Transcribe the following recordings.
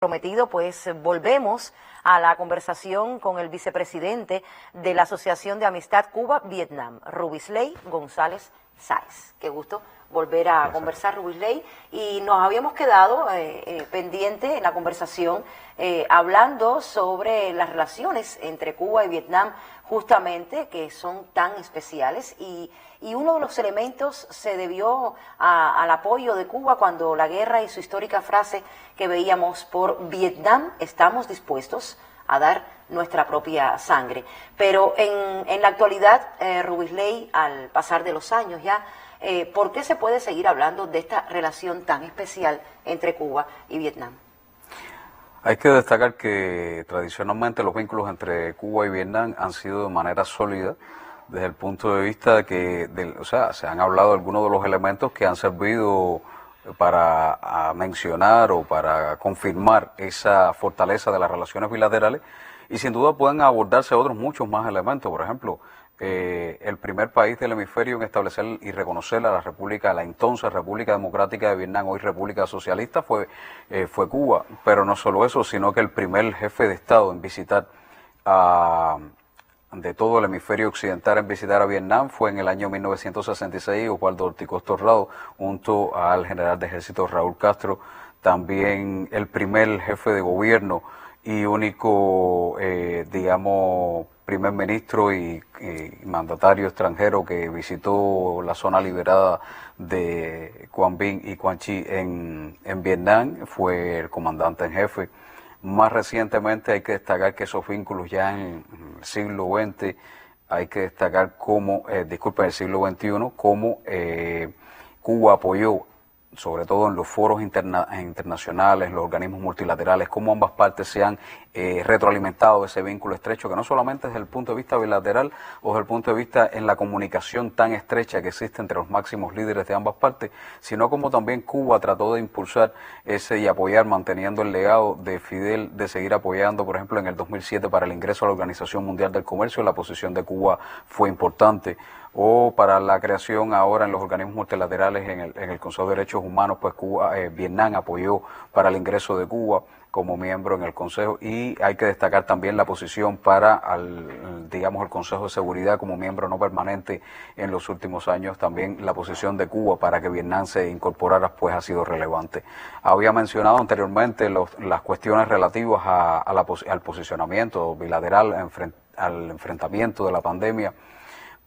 Prometido, pues volvemos a la conversación con el vicepresidente de la Asociación de Amistad Cuba-Vietnam, Rubisley González Sáez. Qué gusto volver a conversar, Rubisley. Y nos habíamos quedado pendiente en la conversación hablando sobre las relaciones entre Cuba y Vietnam, justamente, que son tan especiales, y uno de los elementos se debió al apoyo de Cuba cuando la guerra y su histórica frase que veíamos: por Vietnam estamos dispuestos a dar nuestra propia sangre. Pero en la actualidad, Rubisley, al pasar de los años ya, ¿por qué se puede seguir hablando de esta relación tan especial entre Cuba y Vietnam? Hay que destacar que tradicionalmente los vínculos entre Cuba y Vietnam han sido de manera sólida desde el punto de vista de que, se han hablado algunos de los elementos que han servido para mencionar o para confirmar esa fortaleza de las relaciones bilaterales, y sin duda pueden abordarse otros muchos más elementos. Por ejemplo, el primer país del hemisferio en establecer y reconocer a la entonces República Democrática de Vietnam, hoy República Socialista, fue Cuba. Pero no solo eso, sino que el primer jefe de Estado en visitar de todo el hemisferio occidental en visitar a Vietnam fue en el año 1966 Osvaldo Ortiz Torrado, junto al general de ejército Raúl Castro. También el primer jefe de gobierno y único, primer ministro y mandatario extranjero que visitó la zona liberada de Quang Binh y Quang Tri en Vietnam fue el comandante en jefe. Más recientemente hay que destacar que esos vínculos ya en el siglo XX, hay que destacar cómo, el siglo XXI, cómo Cuba apoyó, sobre todo en los foros internacionales, los organismos multilaterales, cómo ambas partes se han retroalimentado ese vínculo estrecho, que no solamente desde el punto de vista bilateral o desde el punto de vista en la comunicación tan estrecha que existe entre los máximos líderes de ambas partes, sino como también Cuba trató de impulsar ese y apoyar, manteniendo el legado de Fidel, de seguir apoyando. Por ejemplo, en el 2007 para el ingreso a la Organización Mundial del Comercio, la posición de Cuba fue importante, o para la creación ahora en los organismos multilaterales en el Consejo de Derechos Humanos, pues Vietnam apoyó para el ingreso de Cuba como miembro en el Consejo, y hay que destacar también la posición para el Consejo de Seguridad como miembro no permanente en los últimos años. También la posición de Cuba para que Vietnam se incorporara pues ha sido relevante. Había mencionado anteriormente las cuestiones relativas al posicionamiento bilateral al enfrentamiento de la pandemia,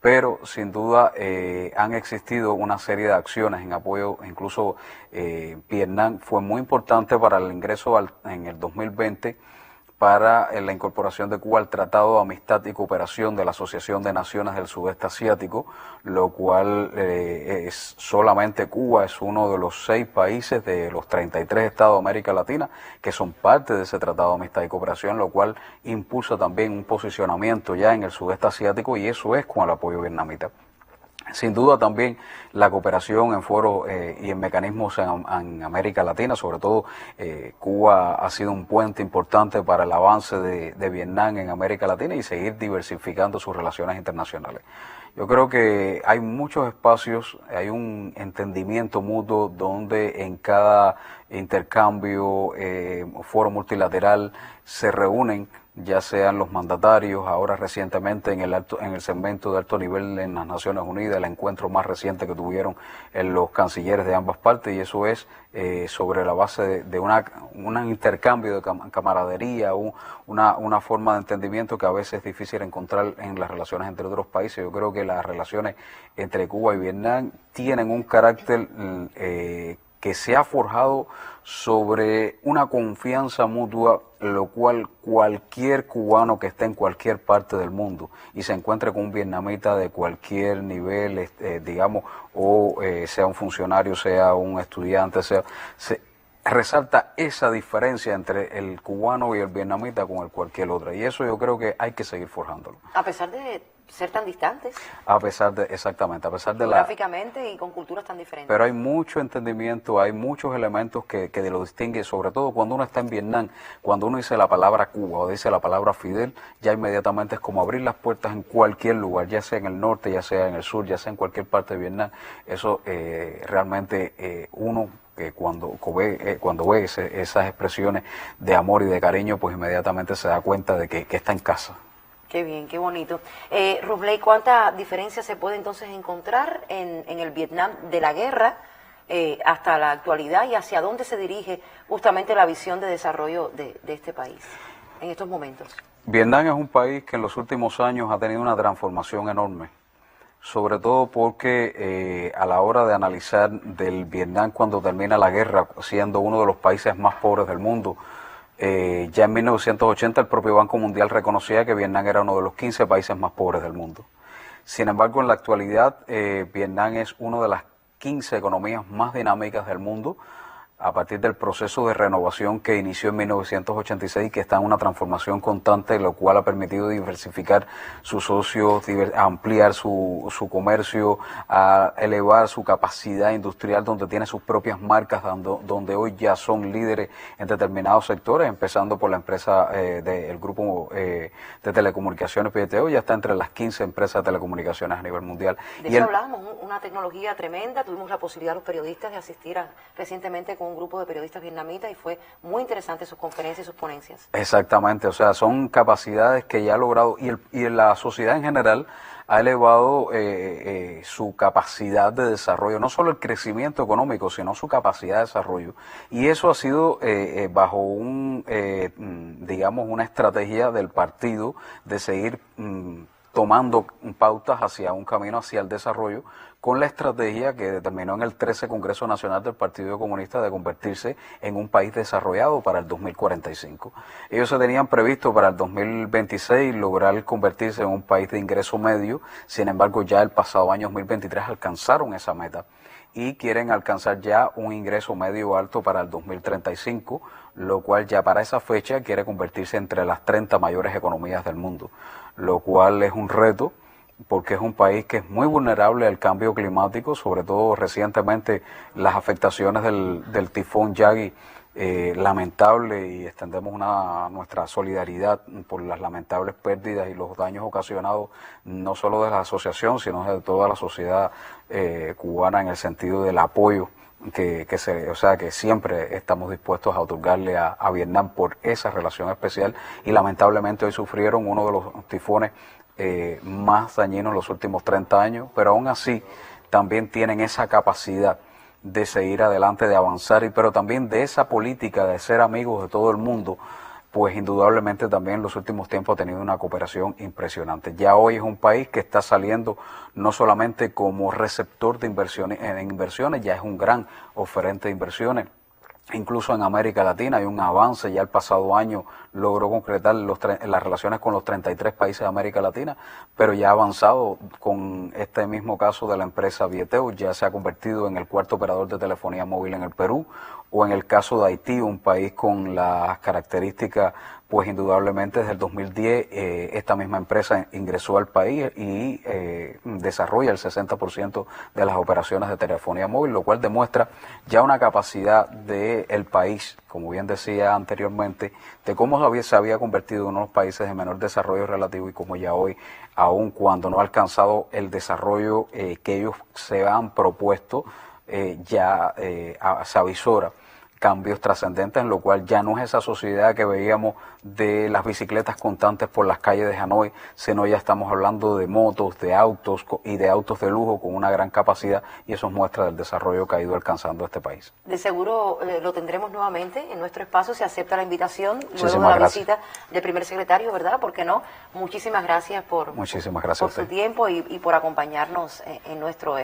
pero sin duda han existido una serie de acciones en apoyo. Incluso Vietnam fue muy importante para el ingreso en el 2020 para la incorporación de Cuba al Tratado de Amistad y Cooperación de la Asociación de Naciones del Sudeste Asiático, lo cual solamente Cuba es uno de los 6 países de los 33 estados de América Latina que son parte de ese Tratado de Amistad y Cooperación, lo cual impulsa también un posicionamiento ya en el Sudeste Asiático, y eso es con el apoyo vietnamita. Sin duda también la cooperación en foros y en mecanismos en América Latina, sobre todo Cuba ha sido un puente importante para el avance de Vietnam en América Latina y seguir diversificando sus relaciones internacionales. Yo creo que hay muchos espacios, hay un entendimiento mutuo donde en cada intercambio, foro multilateral, se reúnen ya sean los mandatarios, ahora recientemente en el segmento de alto nivel en las Naciones Unidas, el encuentro más reciente que tuvieron los cancilleres de ambas partes, y eso es sobre la base de un intercambio de camaradería, una forma de entendimiento que a veces es difícil encontrar en las relaciones entre otros países. Yo creo que las relaciones entre Cuba y Vietnam tienen un carácter que se ha forjado sobre una confianza mutua, lo cual cualquier cubano que esté en cualquier parte del mundo y se encuentre con un vietnamita de cualquier nivel, sea un funcionario, sea un estudiante, resalta esa diferencia entre el cubano y el vietnamita con cualquier otra, y eso yo creo que hay que seguir forjándolo. A pesar de ser tan distantes. Exactamente, a pesar de geográficamente y con culturas tan diferentes. Pero hay mucho entendimiento, hay muchos elementos que lo distinguen, sobre todo cuando uno está en Vietnam, cuando uno dice la palabra Cuba o dice la palabra Fidel, ya inmediatamente es como abrir las puertas en cualquier lugar, ya sea en el norte, ya sea en el sur, ya sea en cualquier parte de Vietnam. Eso realmente uno que cuando ve esas expresiones de amor y de cariño, pues inmediatamente se da cuenta de que está en casa. Qué bien, qué bonito. Rubisley, ¿cuánta diferencia se puede entonces encontrar en el Vietnam de la guerra hasta la actualidad y hacia dónde se dirige justamente la visión de desarrollo de este país en estos momentos? Vietnam es un país que en los últimos años ha tenido una transformación enorme, sobre todo porque a la hora de analizar del Vietnam cuando termina la guerra, siendo uno de los países más pobres del mundo, ya en 1980 el propio Banco Mundial reconocía que Vietnam era uno de los 15 países más pobres del mundo. Sin embargo, en la actualidad, Vietnam es una de las 15 economías más dinámicas del mundo, a partir del proceso de renovación que inició en 1986, que está en una transformación constante, lo cual ha permitido diversificar sus socios, ampliar su comercio, a elevar su capacidad industrial, donde tiene sus propias marcas, donde hoy ya son líderes en determinados sectores, empezando por la empresa del grupo de telecomunicaciones PTO, ya está entre las 15 empresas de telecomunicaciones a nivel mundial. De eso hablábamos, una tecnología tremenda. Tuvimos la posibilidad los periodistas de asistir recientemente con un grupo de periodistas vietnamitas y fue muy interesante sus conferencias y sus ponencias. Exactamente, o sea, son capacidades que ya ha logrado y la sociedad en general ha elevado su capacidad de desarrollo, no solo el crecimiento económico, sino su capacidad de desarrollo. Y eso ha sido bajo digamos, una estrategia del partido de seguir tomando pautas hacia un camino hacia el desarrollo, con la estrategia que determinó en el 13 Congreso Nacional del Partido Comunista de convertirse en un país desarrollado para el 2045. Ellos se tenían previsto para el 2026 lograr convertirse en un país de ingreso medio, sin embargo ya el pasado año 2023 alcanzaron esa meta y quieren alcanzar ya un ingreso medio alto para el 2035, lo cual ya para esa fecha quiere convertirse entre las 30 mayores economías del mundo, lo cual es un reto porque es un país que es muy vulnerable al cambio climático, sobre todo recientemente las afectaciones del tifón Yagi, lamentable, y extendemos nuestra solidaridad por las lamentables pérdidas y los daños ocasionados no solo de la asociación, sino de toda la sociedad cubana, en el sentido del apoyo o sea, que siempre estamos dispuestos a otorgarle a Vietnam por esa relación especial, y lamentablemente hoy sufrieron uno de los tifones más dañinos en los últimos 30 años, pero aún así también tienen esa capacidad de seguir adelante, de avanzar, pero también de esa política de ser amigos de todo el mundo, pues indudablemente también en los últimos tiempos ha tenido una cooperación impresionante. Ya hoy es un país que está saliendo no solamente como receptor de inversiones, ya es un gran oferente de inversiones. Incluso en América Latina hay un avance. Ya el pasado año logró concretar las relaciones con los 33 países de América Latina, pero ya ha avanzado con este mismo caso de la empresa Vieteo, ya se ha convertido en el cuarto operador de telefonía móvil en el Perú, o en el caso de Haití, un país con las características, pues indudablemente desde el 2010 esta misma empresa ingresó al país y desarrolla el 60% de las operaciones de telefonía móvil, lo cual demuestra ya una capacidad del país, como bien decía anteriormente, de cómo se había convertido en uno de los países de menor desarrollo relativo y cómo ya hoy, aun cuando no ha alcanzado el desarrollo que ellos se han propuesto, se avisora cambios trascendentes, en lo cual ya no es esa sociedad que veíamos de las bicicletas constantes por las calles de Hanoi, sino ya estamos hablando de motos, de autos y de autos de lujo con una gran capacidad, y eso es muestra del desarrollo que ha ido alcanzando este país. De seguro lo tendremos nuevamente en nuestro espacio, se acepta la invitación luego de la visita del primer secretario, ¿verdad? ¿Por qué no? Muchísimas gracias por su tiempo y por acompañarnos en nuestro